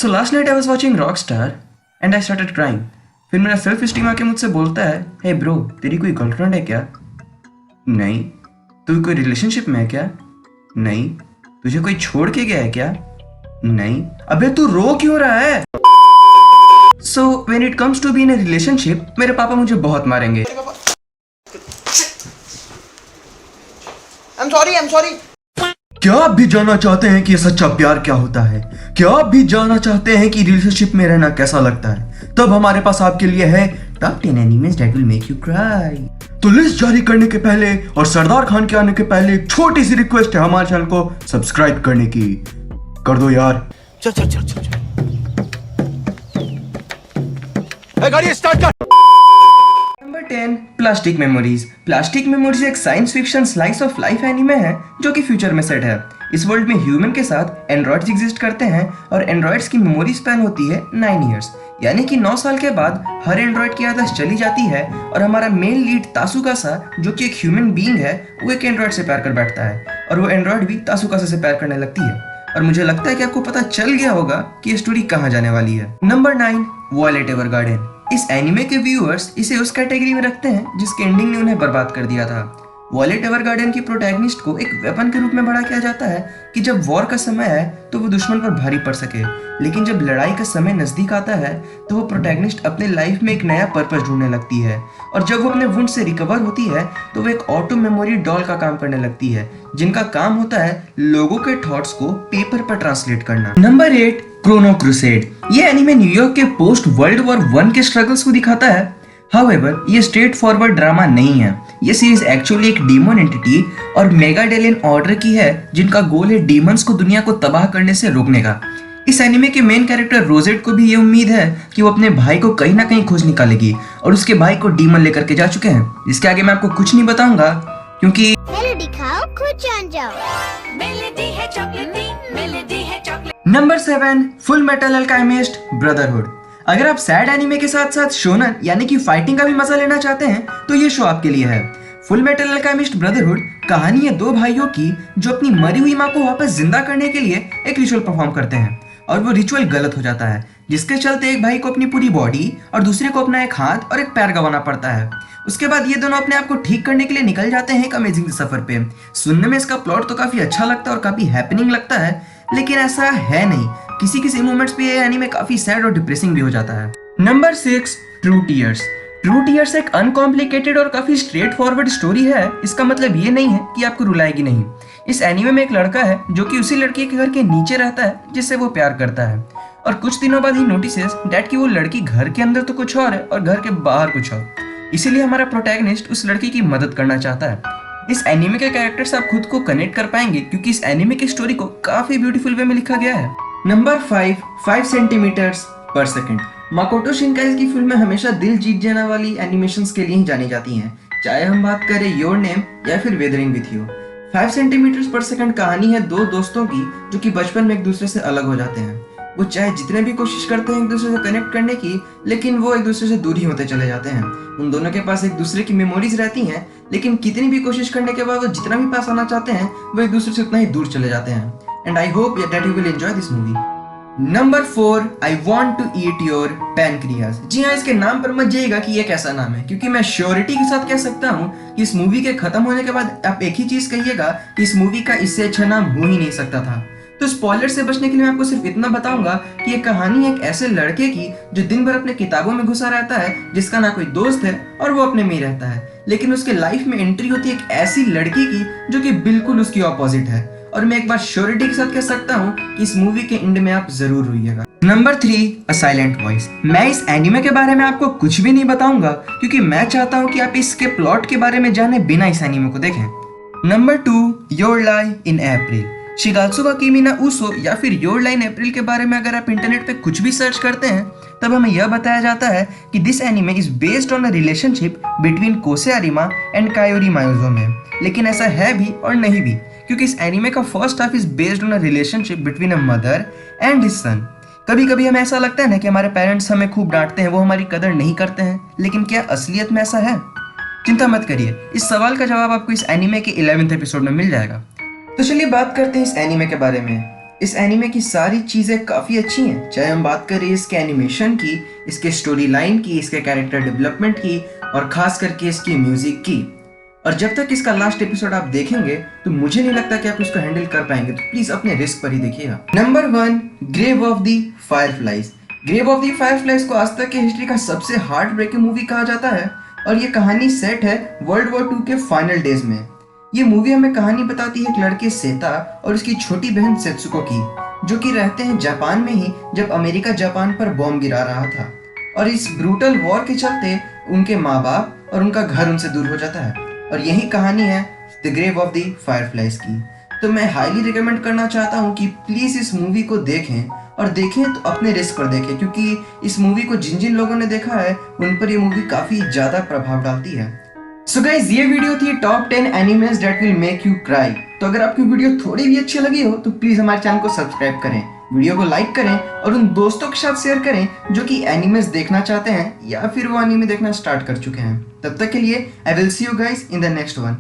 So last night I was watching Rockstar and I started crying. फिर मेरा self esteem आके मुझसे बोलता है, हे ब्रो तेरी कोई गर्लफ्रेंड है क्या? नहीं। तू कोई रिलेशनशिप में है क्या? नहीं। तुझे कोई छोड़ के गया है क्या? नहीं। अबे तू रो क्यों रहा है? So when it comes to be in a relationship, मेरे पापा मुझे बहुत मारेंगे। I'm sorry. क्या आप भी जानना चाहते हैं कि सच्चा प्यार क्या होता है? क्या आप भी जानना चाहते हैं कि रिलेशनशिप में रहना कैसा लगता है? तब हमारे पास आपके लिए है top 10 animes that will make you cry. तो लिस्ट जारी करने के पहले और सरदार खान के आने के पहले एक छोटी सी रिक्वेस्ट है हमारे चैनल को सब्सक्राइब करने की। कर दो यार। चल। गाड़ी स्टार्ट कर। Number 10 plastic memories. Plastic memories एक science fiction slice of life anime है जो कि फ्यूचर में सेट है। इस वर्ल्ड में ह्यूमन के साथ एंड्रॉइड्स एग्जिस्ट करते हैं और एंड्रॉइड्स की मेमोरी स्पैन होती है 9 इयर्स, यानी कि 9 साल के बाद हर एंड्रॉइड की आदत चली जाती है और हमारा मेन लीड तासुकासा जो कि एक ह्यूमन बीइंग है वो एक एंड्रॉइड से प्यार कर बैठता है और वो एंड्रॉइड भी तासुकासा से प्यार करने लगती है। और मुझे लगता है कि आपको पता चल गया होगा कि ये स्टोरी कहाँ जाने वाली है। Number 9 Violet Evergarden. इस एनिमे के व्यूअर्स इसे उस कैटेगरी में रखते हैं जिसके एंडिंग ने उन्हें बर्बाद कर दिया था। वॉयलेट एवरगार्डन की प्रोटैगनिस्ट को एक वेपन के रूप में बड़ा किया जाता है कि जब वॉर का समय है तो वो दुश्मन पर भारी पड़ सके, लेकिन जब लड़ाई का समय नजदीक आता है तो वो प्रोटैगनिस्ट अपने लाइफ में एक नया पर्पस ढूंढने लगती है और जब वो अपने वुंड से रिकवर होती है तो वो एक ऑटो मेमोरी डॉल का काम करने लगती है जिनका काम होता है लोगों के थॉट्स को पेपर पर ट्रांसलेट करना। Number 8 Chrono crusade. ये एनीमे न्यूयॉर्क के पोस्ट वर्ल्ड वॉर 1 के स्ट्रगल्स को दिखाता है। However, ये स्ट्रेट फॉरवर्ड ड्रामा नहीं है। ये सीरीज एक्चुअली एक डीमन एंटिटी और मेगाडेलियन ऑर्डर की है जिनका गोल है डीमंस को दुनिया को तबाह करने से रोकने का। इस एनिमे के मेन कैरेक्टर रोजेट को भी ये उम्मीद है कि वो अपने भाई को कहीं ना कहीं खोज निकालेगी और उसके भाई को डीमन लेकर के जा चुके हैं। इसके आगे मैं आपको कुछ नहीं बताऊंगा क्योंकि मेलोडी खाओ खुद जान जाओ। मेलोडी है चॉकलेटी, मेलोडी है chocolate. Number 7 full metal alchemist brotherhood. अगर आप सैड एनीमे के साथ साथ शोनन यानी कि फाइटिंग का भी मजा लेना चाहते हैं तो ये शो आपके लिए है। फुल मेटल अल्केमिस्ट ब्रदरहुड कहानी है 2 भाइयों की जो अपनी मरी हुई माँ को वापस जिंदा करने के लिए एक रिचुअल परफॉर्म करते हैं और वो रिचुअल गलत हो जाता है जिसके चलते एक भाई को अपनी पूरी बॉडी और दूसरे को अपना एक हाथ और एक पैर गंवाना पड़ता है। उसके बाद ये दोनों अपने आप को ठीक करने के लिए निकल जाते हैं एक अमेजिंग सफर पे। सुनने में इसका प्लॉट तो काफी अच्छा लगता है और काफी हैपनिंग लगता है, लेकिन ऐसा है नहीं। किसी मोमेंट्स पे ये एनीमे काफी सैड और डिप्रेसिंग भी हो जाता है। Number 6 true tears. True tears एक अनकॉम्प्लिकेटेड और काफी स्ट्रेट फॉरवर्ड स्टोरी है। इसका मतलब ये नहीं है कि आपको रुलाएगी नहीं। इस एनीमे में एक लड़का है जो कि उसी लड़की के घर के नीचे रहता है जिससे वो प्यार करता है और कुछ दिनों बाद ही नोटिसेस दैट कि वो लड़की घर के अंदर तो कुछ और है और घर के बाहर कुछ और। इसीलिए हमारा प्रोटैगनिस्ट उस लड़की की मदद करना चाहता है। इस एनीमे के कैरेक्टर्स आप खुद को कनेक्ट कर पाएंगे क्योंकि इस एनीमे की स्टोरी को काफी ब्यूटीफुल वे में लिखा गया है। नंबर 5 सेंटीमीटर्स पर सेकंड। माकोटो शिनकाई की फिल्में हमेशा दिल जीत जाने वाली एनिमेशंस के लिए ही जानी जाती हैं, चाहे हम बात करें योर नेम या फिर वेदरिंग विथ यू। 5 सेंटीमीटर्स पर सेकंड कहानी है 2 दोस्तों की जो कि बचपन में एक दूसरे से अलग हो जाते हैं। वो चाहे जितने भी कोशिश करते हैं एक दूसरे से कनेक्ट करने की, लेकिन वो एक दूसरे से दूर ही होते चले जाते हैं। उन दोनों के पास एक दूसरे की मेमोरीज रहती हैं, लेकिन कितनी भी कोशिश करने के बाद वो जितना भी पास आना चाहते हैं वो एक दूसरे से उतना ही दूर चले जाते हैं। And I hope that you will enjoy this movie. Number 4 I want to eat your pancreas. जी हाँ, इसके नाम पर मत जाइएगा कि ये कैसा नाम है, क्योंकि मैं श्योरिटी के साथ कह सकता हूँ कि इस मूवी के खत्म होने के बाद आप एक ही चीज कहिएगा कि इस मूवी का इससे अच्छा नाम हो ही नहीं सकता था। तो स्पॉइलर से बचने के लिए मैं आपको सिर्फ इतना बताऊंगा कि ये कहानी एक ऐसे लड़के की जो दिन भर अपने किताबों में घुसा रहता है, जिसका ना कोई दोस्त है और वो अपने में ही रहता है, लेकिन उसके लाइफ में एंट्री होती है एक ऐसी लड़की की जो कि बिल्कुल उसकी ऑपोजिट है। और मैं एक बार श्योरिटी के साथ कह सकता हूँ कि इस मूवी के एंड में आप जरूर रोइएगा। Number 3 a silent voice. मैं इस एनीमे के बारे में आपको कुछ भी नहीं बताऊंगा क्योंकि मैं चाहता हूँ कि आप इसके प्लॉट के बारे में जाने बिना इस एनीमे को देखें। नंबर 2 योर लाई इन अप्रैल। शिगात्सुका किमी नो उसो या फिर योर लाई इन अप्रैल के बारे में अगर आप इंटरनेट पे कुछ भी सर्च करते हैं तब हमें यह बताया जाता है कि this anime is based on a relationship between कोसे आरिमा एंड कायोरी मायोजोमे। लेकिन ऐसा है भी और नहीं भी, क्योंकि इस एनीमे का first half is based on a relationship between a mother and his son. कभी कभी हमें ऐसा लगता है ना कि हमारे पेरेंट्स हमें खूब डांटते हैं, वो हमारी कदर नहीं करते हैं, लेकिन क्या असलियत में ऐसा है? चिंता मत करिए, इस सवाल का जवाब आपको इस एनीमे के 11वें एपिसोड में मिल जाएगा। तो चलिए बात करते हैं इस एनीमे के बारे में। इस एनिमे की सारी चीज़ें काफ़ी अच्छी हैं, चाहे हम बात करें इसके एनिमेशन की, इसके स्टोरी लाइन की, इसके कैरेक्टर डेवलपमेंट की और खास करके इसकी म्यूजिक की। और जब तक इसका लास्ट एपिसोड आप देखेंगे तो मुझे नहीं लगता कि आप इसको हैंडल कर पाएंगे, तो प्लीज अपने रिस्क पर ही देखिएगा। Number 1, grave of the fireflies. Grave of the fireflies को आज तक की हिस्ट्री का सबसे हार्ट ब्रेकिंग मूवी कहा जाता है और ये कहानी सेट है वर्ल्ड वॉर 2 के फाइनल डेज में। ये मूवी हमें कहानी बताती है एक लड़के सेता और उसकी छोटी बहन सेत्सुको की, जो कि रहते हैं जापान में ही जब अमेरिका जापान पर बॉम्ब गिरा रहा था। और इस ब्रूटल वॉर के चलते उनके माँ बाप और उनका घर उनसे दूर हो जाता है और यही कहानी है the grave of the fireflies की। तो मैं हाईली रिकमेंड करना चाहता हूँ कि प्लीज़ इस मूवी को देखें और देखें तो अपने रिस्क पर देखें, क्योंकि इस मूवी को जिन जिन लोगों ने देखा है उन पर ये मूवी काफ़ी ज़्यादा प्रभाव डालती है। सो गाइस, ये वीडियो थी top 10 animes that will make you cry. तो अगर आपकी वीडियो थोड़ी भी अच्छी लगी हो तो प्लीज़ हमारे चैनल को सब्सक्राइब करें, वीडियो को लाइक करें और उन दोस्तों के साथ शेयर करें जो कि एनिमेस देखना चाहते हैं या फिर वो एनिमे देखना स्टार्ट कर चुके हैं। तब तक के लिए I will see you guys in the next one.